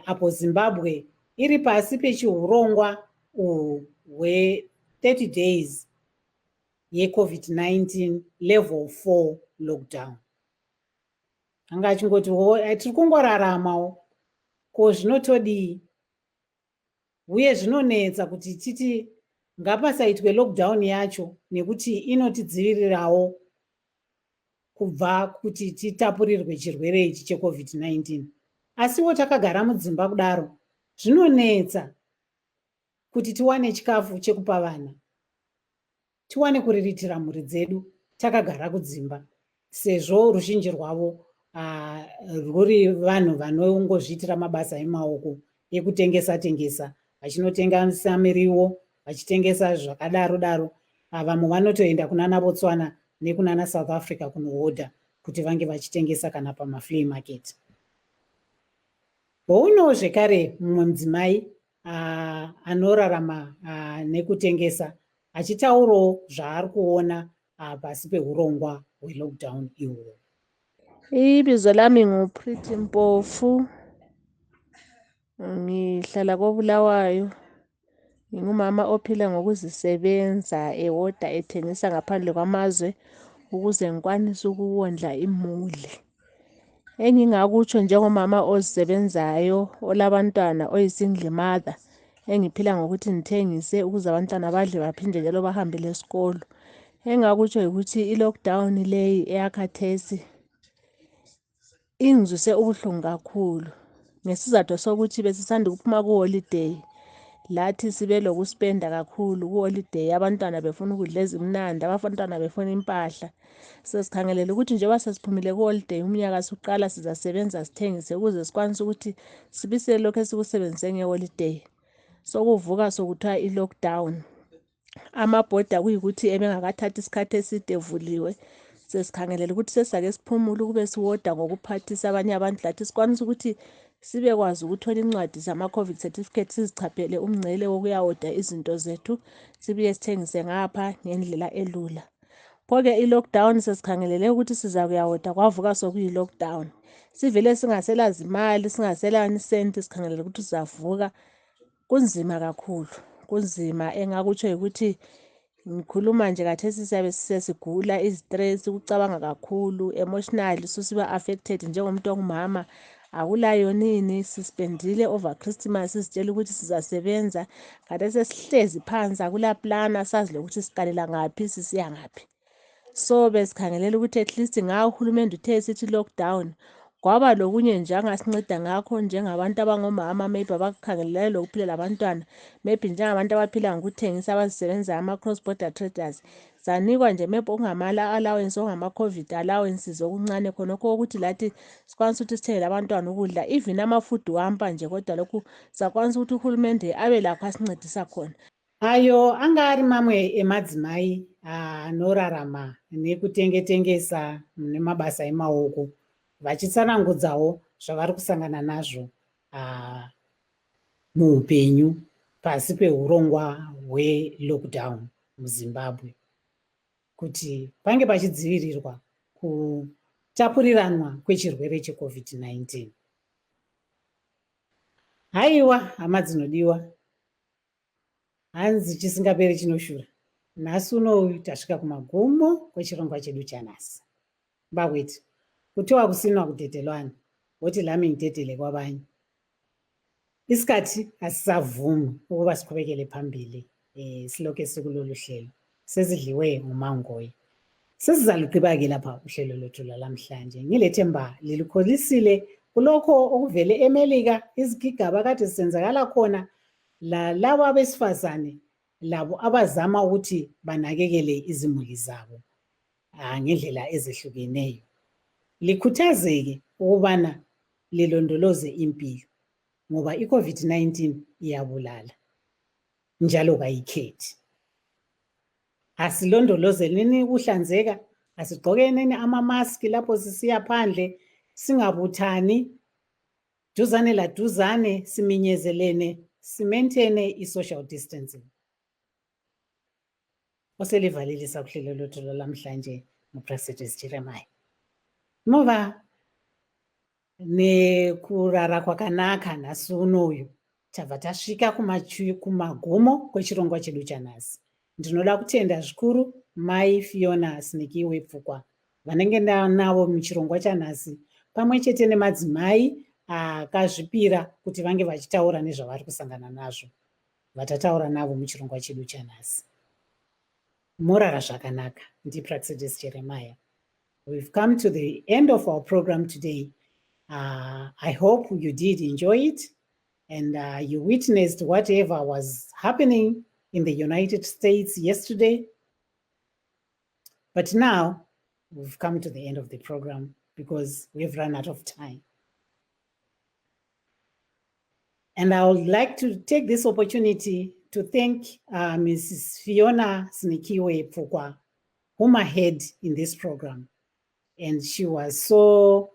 apo Zimbabwe iri pasi pechihurongwa hwe-30 days ye-COVID-19 level 4 lockdown. Anga achingoti tiri kungoraramawo, ko zvinotodii uye zvinonetsa kuti titi ngapasaitwe lockdown yacho nekuti inotidzivirirawo kubva kuti titapurirwe chirwere ichi cheCOVID-19. Asiwo takagara mudzimba kudaro zvinonetsa kuti tiwane chikafu chekupa vana, tiwane kuriritira mhuri dzedu takagara kudzimba, sezvo ruzhinji rwavo rwuri vanhu vanongozviitira mabasa emaoko ekutengesa, vachinotengesa miriwo, vachitengesa zvakadaro. Vamwe vanotoenda kunana Botswana nekunana South Africa kunohodha kuti vange vachitengesa kana pamaflea market. Bouno zvekare mumwe mudzimai anorarama nekutengesa achitaurawo zvaari kuona pasi pehurongwa hwelockdown ihwo. Ibizo lami nguPriti Mpofu, ngihlala koBulawayo. Ngingumama ophila ngokuzisebenza, ewoda ethengisa ngaphandle kwamazwe ukuze ngikwanise ukuwondla imuli. Engingakutsho njengomama ozisebenzayo olabantwana, oyisingle mother, engiphila ngokuthi ngithengise ukuze abantwana badle baphinde njalo bahambele esikolo. Engakutsho ukuthi i-lockdown leyi eyakhathesi ingizwise ubuhlungu kakhulu ngesizathu sokuthi besisanda ukuphuma kuholiday, lathi sibe lokuspenda kakhulu kuholiday, abantwana befuna ukudla ezimnandi, abantwana befuna impahla. Sesikhangelela ukuthi njengoba sesiphumile kuholiday umnyaka suqala sizasebenza sithengise ukuze sikwanise ukuthi sibisele lokhu esikusebenzise ngeholiday. Sokuvuka sokuthiwa i-lockdown. Amabhoda kuyikuthi ebengakathathi isikhathi eside evuliwe, sesikhangelela ukuthi sesake siphumule ukube siwoda ngokuphathisa abanye abantu, lathi sikwanise ukuthi sibekwazi ukuthola incwadi zama-COVID certificate, sizichaphele umngcele wokuyawoda izinto zethu, sibuye sithengise ngapha ngendlela elula. Pho-ke i-lockdown sesikhangelele ukuthi siza kuyawoda, kwavuka sokuyi-lockdown. Sivele singasela zimali, singasela nisenti, sikhangelela ukuthi sizavuka. Kunzima kakhulu, kunzima. Engakutsho ukuthi ngikhuluma nje khathesi siyabe sesigula, izistress, ukucabanga kakhulu, emotionally susiba affected njengomuntu ongumama. Akulayo nini, sispendile over Christmas sitshela ukuthi sizasebenza. Khathesi sesihlezi phansi, akula plan, asazi lokuthi siqalela ngaphi sisiya ngaphi. So besikhangelela ukuthi at least nga uhulumende uthe sithi lockdown, kwaba lokunye nje angasinceda ngakho njengabantu abangomama, maybe abakhangelelayo lokuphila labantwana, maybe njengabantu abaphila ngokuthengisa abazisebenza ama-cross border traders, sanikwa nje maybe okungama-allowance, okungama-COVID allowances okuncane khonokho ukuthi lathi sikwanise ukuthi sithengele abantwana ukudla, even ama-food wampa nje, kodwa lokhu sakwanisa ukuthi uhulumende abe lakho asincedisa khona. Ayo anga ari mamwe emadzimai anorarama nekutengetengesa nemabasa emaoko, vachitsanangudzawo zvavari kusangana nazvo muupenyu pasi peurongwa hwelockdown muZimbabwe, kuti pange pachidzivirirwa kutapuriranwa kwechirwere cheCOVID-19. Haiwa hama dzinodiwa, hanzi chisingaperi chinoshura. Nhasi uno tasvika kumagumo kwechirongwa chedu chanhasi. Mbaweti kutiwa kusina kutetelwana, woti lami ngithetele kwabanye. Isikhathi asisavumi ukuba siqhubekele phambili siloke sikulolu hlelo. Sezidliwe ngumangoyi. Sesizaluqhiba-ke lapha uhlelo lwethu lwalamhlanje. Ngilethemba lilikholisile kulokho okuvele eMelika, izigigaba kade zisenzakala khona, labo abesifazane labo abazama ukuthi banakekele izimuli zabo ngendlela ezehlukeneyo. Likhuthazeke ukubana lilondoloze impilo ngoba i-COVID-19 iyabulala njalo kayikhethi. Asilondolozeleni ukuhlanzeka, asigqokeneni ama-mask lapho sisiya phandle, singabuthani duzane laduzane, siminyezelene, simaintaine i-social distancing. Oselivalelisa kuhlelo lwethu lwalamhlanje nguPresidency Jeremiah. Mova nekurara kwakanaka nhasi unoyu tabva tasvika kumagumo kwechirongwa chedu chanhasi. Ndinoda kutenda zvikuru Mai Fiona Sinikiwe Pfukwa vanenge navo muchirongwa chanhasi, pamwe chete nemadzimai akazvipira kuti vange vachitaura nezvavari kusangana nazvo, vatataura navo muchirongwa chedu chanhasi. Morara zvakanaka. NdiPresidency Jeremiah. We've come to the end of our program today. I hope you did enjoy it and you witnessed whatever was happening in the United States yesterday. But now we've come to the end of the program because we've run out of time. And I would like to take this opportunity to thank Mrs. Fiona Sinikiwe Pfukwa, whom I had in this program. And she was so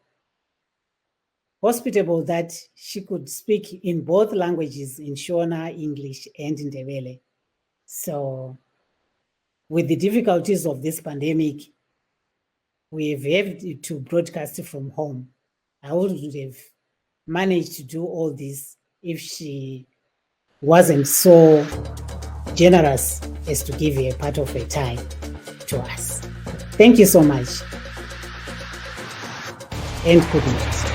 hospitable that she could speak in both languages, in Shona, English, and in Ndebele. So with the difficulties of this pandemic, we've had to broadcast from home. I wouldn't have managed to do all this if she wasn't so generous as to give a part of her time to us. Thank you so much. And good night.